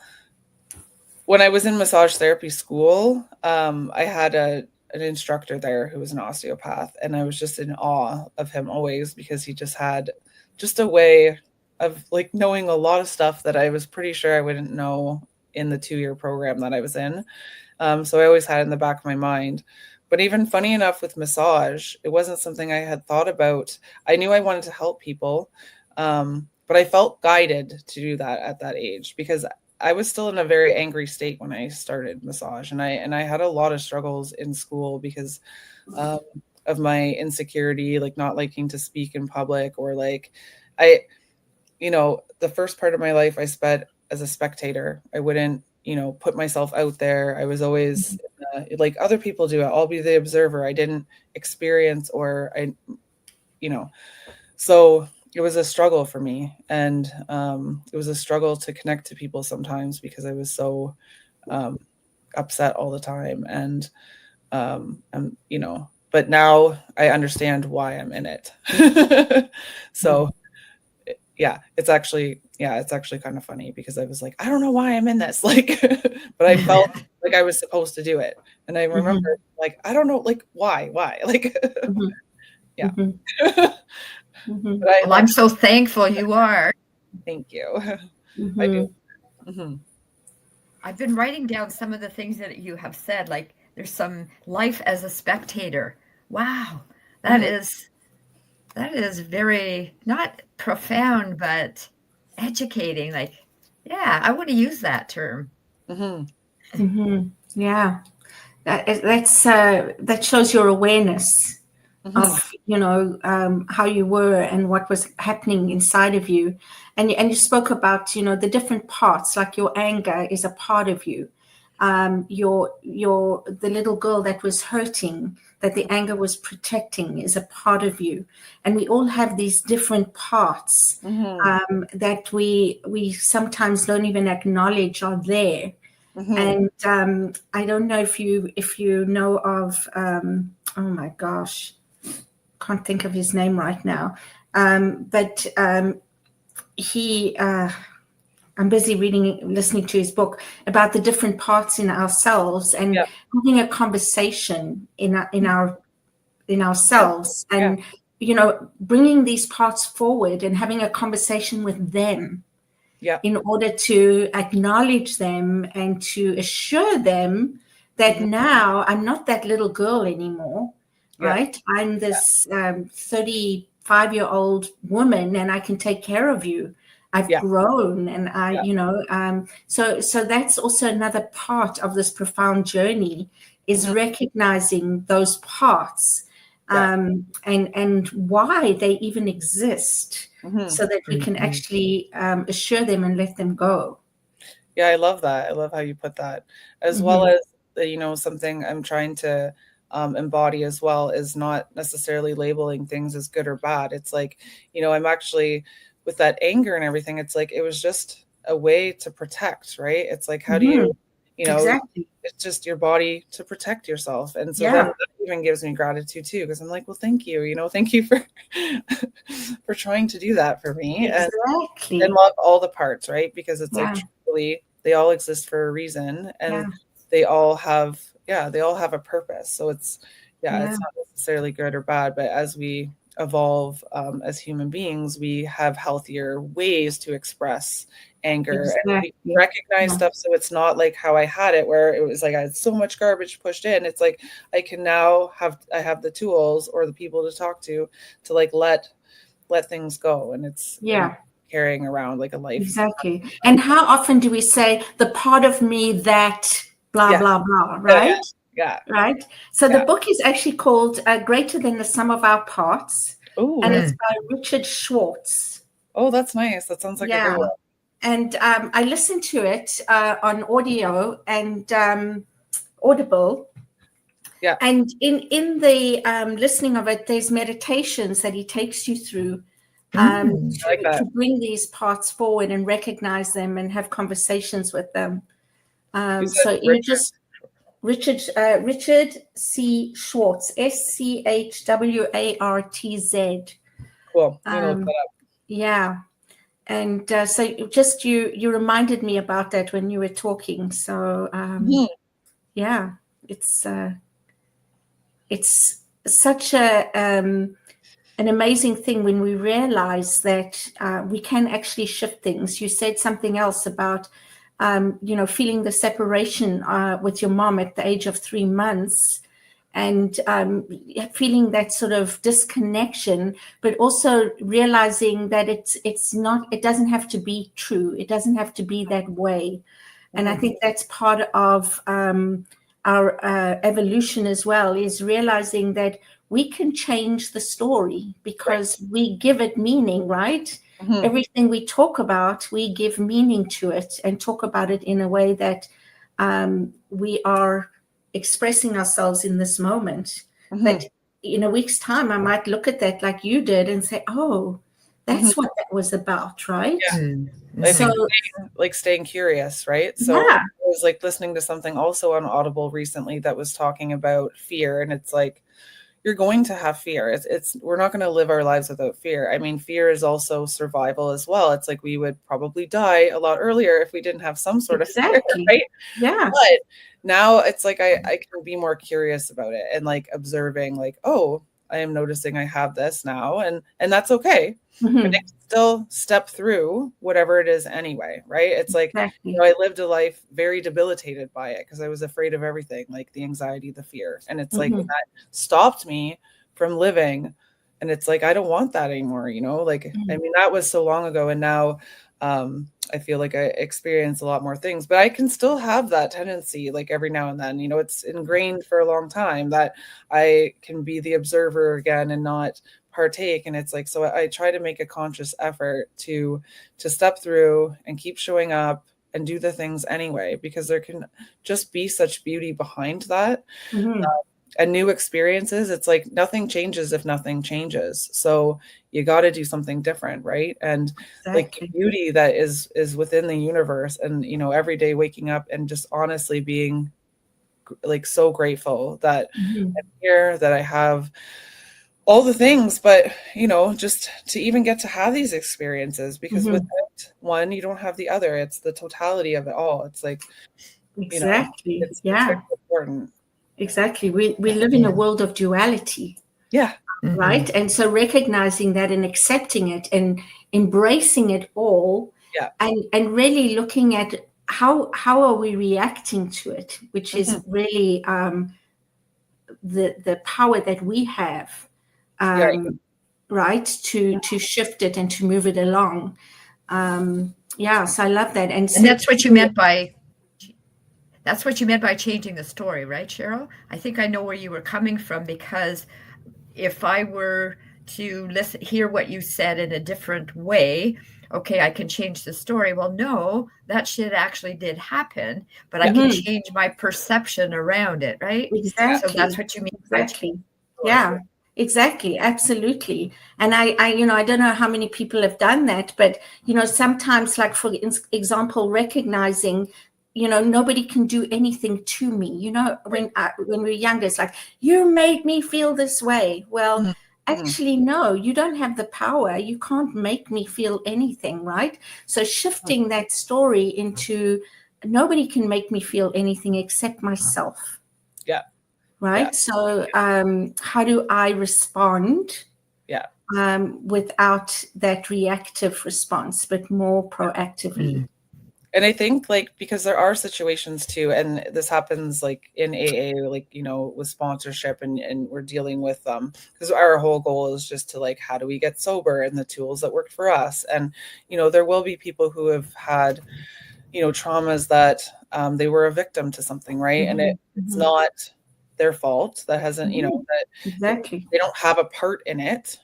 when I was in massage therapy school, I had an instructor there who was an osteopath, and I was just in awe of him always, because he just had just a way of like knowing a lot of stuff that I was pretty sure I wouldn't know in the 2-year program that I was in. So I always had it in the back of my mind. But even funny enough with massage, it wasn't something I had thought about. I knew I wanted to help people, but I felt guided to do that at that age, because I was still in a very angry state when I started massage, and I had a lot of struggles in school because of my insecurity, like not liking to speak in public, or like the first part of my life I spent as a spectator. I wouldn't, put myself out there. I was always like other people do it. I'll be the observer. I didn't experience, or so it was a struggle for me. And it was a struggle to connect to people sometimes, because I was so upset all the time. And but now I understand why I'm in it. So it's actually kind of funny, because I was like, I don't know why I'm in this, like, but I felt like I was supposed to do it. And I remember like, I don't know, like, why, like, yeah. But I'm so thankful you are. Thank you. I do. I've been writing down some of the things that you have said, like there's some life as a spectator. Wow. That is very, not profound, but educating. Like, yeah, I want to use that term. Yeah, that shows your awareness of how you were and what was happening inside of you, and you spoke about the different parts, like your anger is a part of you, the little girl that was hurting, that the anger was protecting, is a part of you. And we all have these different parts that we sometimes don't even acknowledge are there. And I don't know if you know of oh my gosh, can't think of his name right now, but he I'm busy listening to his book about the different parts in ourselves, and having a conversation in ourselves, and bringing these parts forward and having a conversation with them, in order to acknowledge them and to assure them that now I'm not that little girl anymore, right? I'm this 35-year-old woman, and I can take care of you. I've grown, and so that's also another part of this profound journey, is recognizing those parts, and why they even exist, so that we can actually assure them and let them go. Yeah, I love that. I love how you put that, as well as something I'm trying to embody as well, is not necessarily labeling things as good or bad. It's like, I'm actually, with that anger and everything, it's like, it was just a way to protect, right? It's like, how do you, Exactly. it's just your body to protect yourself. And so then even gives me gratitude too, because I'm like, well, thank you, thank you for for trying to do that for me. Exactly. And love all the parts, right? Because it's Yeah. like truly they all exist for a reason, and Yeah. they all have a purpose. So it's Yeah. it's not necessarily good or bad, but as we evolve as human beings, we have healthier ways to express anger, and we Exactly. recognize Yeah. stuff, so it's not like how I had it, where it was like I had so much garbage pushed in. It's like I can now have the tools or the people to talk to like let things go, and it's Yeah. carrying around like a life. Exactly. And how often do we say the part of me that blah, Yeah. blah, blah, right? Yeah. Right. So Yeah. the book is actually called Greater Than the Sum of Our Parts. Oh, And it's by Richard Schwartz. oh, that's nice. That sounds like a good one. And I listened to it on audio and Audible. Yeah. And in the listening of it, there's meditations that he takes you through to bring these parts forward and recognize them and have conversations with them. So you just Richard C. Schwartz, SCHWARTZ. Cool. I'm gonna look that up. Yeah. And so just you reminded me about that when you were talking. So yeah, it's such an amazing thing when we realize that we can actually shift things. You said something else about feeling the separation with your mom at the age of 3 months, and feeling that sort of disconnection, but also realizing that it doesn't have to be true. It doesn't have to be that way. And I think that's part of our evolution as well, is realizing that we can change the story because we give it meaning, right? Everything we talk about, we give meaning to it and talk about it in a way that we are expressing ourselves in this moment. But in a week's time, I might look at that like you did and say, oh, that's what that was about, right? I think staying curious, right? So I was like listening to something also on Audible recently that was talking about fear, and it's like, you're going to have fear. It's we're not going to live our lives without fear. I mean, fear is also survival as well. It's like we would probably die a lot earlier if we didn't have some sort of fear, right? Yeah. But now it's like I can be more curious about it and like observing, like, oh, I am noticing I have this now, and that's okay. But I can still step through whatever it is anyway, right? It's like I lived a life very debilitated by it because I was afraid of everything, like the anxiety, the fear. And it's like that stopped me from living. And it's like, I don't want that anymore, like, I mean, that was so long ago. And now I feel like I experience a lot more things, but I can still have that tendency, like every now and then, it's ingrained for a long time that I can be the observer again and not partake. And it's like, so I try to make a conscious effort to step through and keep showing up and do the things anyway, because there can just be such beauty behind that. And new experiences, it's like nothing changes if nothing changes. So you got to do something different, right? And like beauty that is within the universe, and every day waking up and just honestly being like so grateful that I'm here, that I have all the things, but just to even get to have these experiences, because without one you don't have the other. It's the totality of it all. It's like it's very important. Exactly. We live in a world of duality. Right. And so recognizing that and accepting it and embracing it all, and really looking at how are we reacting to it, which is really the power that we have, right, to shift it and to move it along. So I love that. And that's what you meant by changing the story, right, Cheryl? I think I know where you were coming from, because if I were to hear what you said in a different way, okay, I can change the story. Well, no, that shit actually did happen, but I can change my perception around it, right? Exactly. So that's what you mean. Exactly. Yeah, exactly. Absolutely. And I don't know how many people have done that, but, sometimes, like, for example, recognizing nobody can do anything to me. When we're younger, it's like, you made me feel this way. Well, actually, no, you don't have the power. You can't make me feel anything, right? So shifting that story into, nobody can make me feel anything except myself. Yeah. Right. Yeah. So how do I respond? Yeah. Without that reactive response, but more proactively. And I think, like, because there are situations too, and this happens like in AA, like, with sponsorship, and we're dealing with because our whole goal is just to, like, how do we get sober, and the tools that worked for us. And there will be people who have had traumas that they were a victim to something, right? And it's not their fault. That hasn't that Exactly. they don't have a part in it,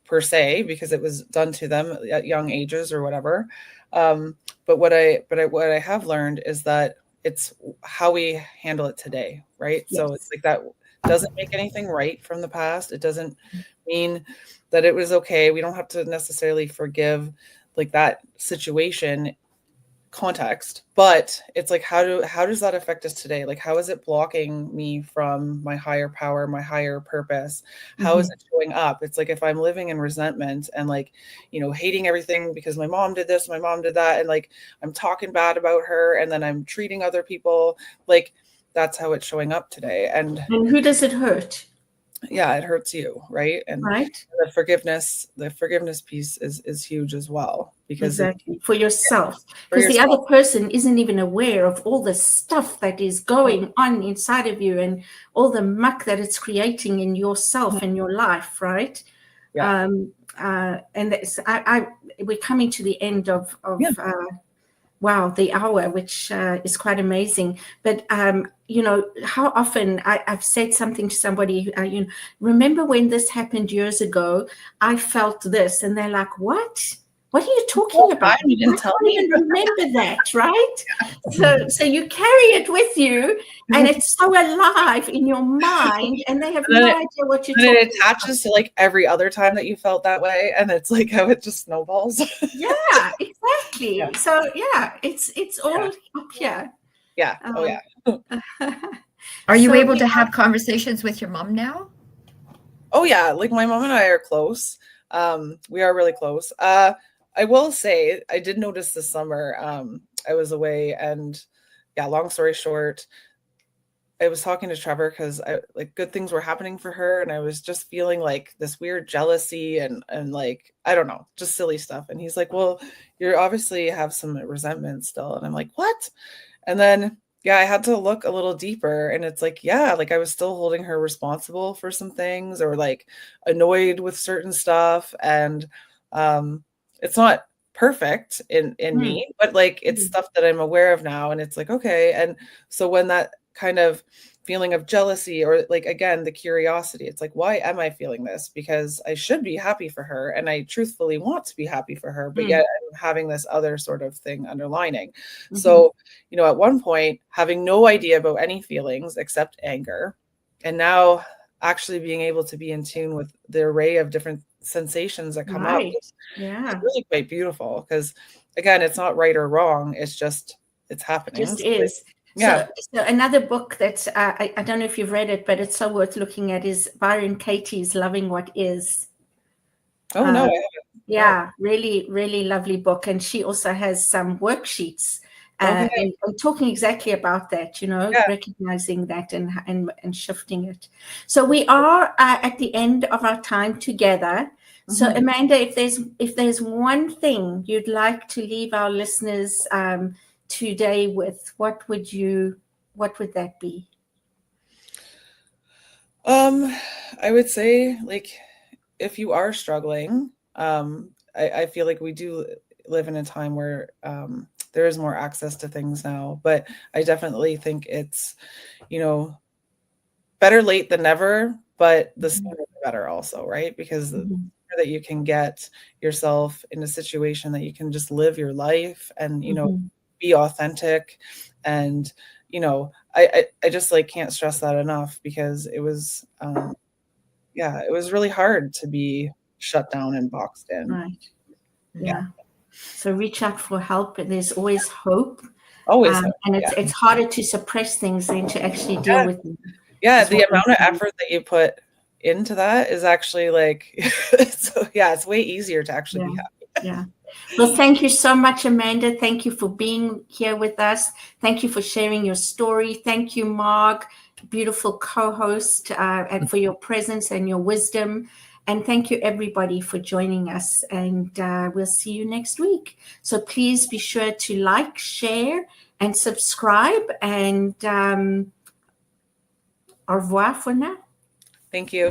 per se, because it was done to them at young ages or whatever. But what I have learned is that it's how we handle it today, right? Yes. So it's like, that doesn't make anything right from the past. It doesn't mean that it was okay. We don't have to necessarily forgive, like, that situation context, but it's like, how does that affect us today? Like, how is it blocking me from my higher power, my higher purpose? How is it showing up? It's like, if I'm living in resentment and, like, hating everything because my mom did this, my mom did that, and, like, I'm talking bad about her, and then I'm treating other people like, that's how it's showing up today. And who does it hurt? Yeah, it hurts you, right? And right. the forgiveness piece is huge as well, because exactly, for yourself, because the other person isn't even aware of all the stuff that is going on inside of you, and all the muck that it's creating in yourself and your life, right? Yeah. And we're coming to the end of wow, the hour, which is quite amazing. But how often I've said something to somebody, remember when this happened years ago, I felt this, and they're like, what are you talking about? You didn't I tell can't me. even remember that, right? So you carry it with you, and it's so alive in your mind, and they have no idea what you're talking about. And it attaches to, like, every other time that you felt that way, and it's like how it just snowballs. Yeah, exactly. Yeah. So it's all up here. Yeah. Oh yeah. Are you able to have conversations with your mom now? Oh yeah, like, my mom and I are close. We are really close. I will say, I did notice this summer, I was away, and long story short, I was talking to Trevor because good things were happening for her, and I was just feeling like this weird jealousy and like, I don't know, just silly stuff. And he's like, well, you obviously have some resentment still. And I'm like, what? And then I had to look a little deeper, and it's like, like, I was still holding her responsible for some things, or like annoyed with certain stuff. And it's not perfect in me, but like, it's stuff that I'm aware of now. And it's like, okay. And so when that kind of feeling of jealousy, or like, again, the curiosity, it's like, why am I feeling this? Because I should be happy for her, and I truthfully want to be happy for her, but yet I'm having this other sort of thing underlining. So, at one point, having no idea about any feelings except anger, and now actually being able to be in tune with the array of different sensations that come up, it's really quite beautiful, because again, it's not right or wrong, it's just, it's happening. It just is. So another book that I don't know if you've read it, but it's so worth looking at, is Byron Katie's Loving What Is. Oh, no. Yeah, really, really lovely book. And she also has some worksheets and talking exactly about that, recognizing that and shifting it. So we are at the end of our time together. So Amanda, if there's one thing you'd like to leave our listeners today with, what would that be? I would say, like, if you are struggling, I feel like we do live in a time where there is more access to things now, but I definitely think it's, better late than never, but the sooner the better also, right? Because the sooner that you can get yourself in a situation that you can just live your life and, be authentic. And, I just, like, can't stress that enough, because it was, it was really hard to be shut down and boxed in. Right. Yeah. So reach out for help. There's always hope. Always. And it's harder to suppress things than to actually deal with them. Yeah, the amount of effort that you put into that is actually like, so yeah, it's way easier to actually be happy. Yeah. Well, thank you so much, Amanda. Thank you for being here with us. Thank you for sharing your story. Thank you, Mark, beautiful co-host, and for your presence and your wisdom. And thank you, everybody, for joining us. And we'll see you next week. So please be sure to like, share, and subscribe. And au revoir for now. Thank you.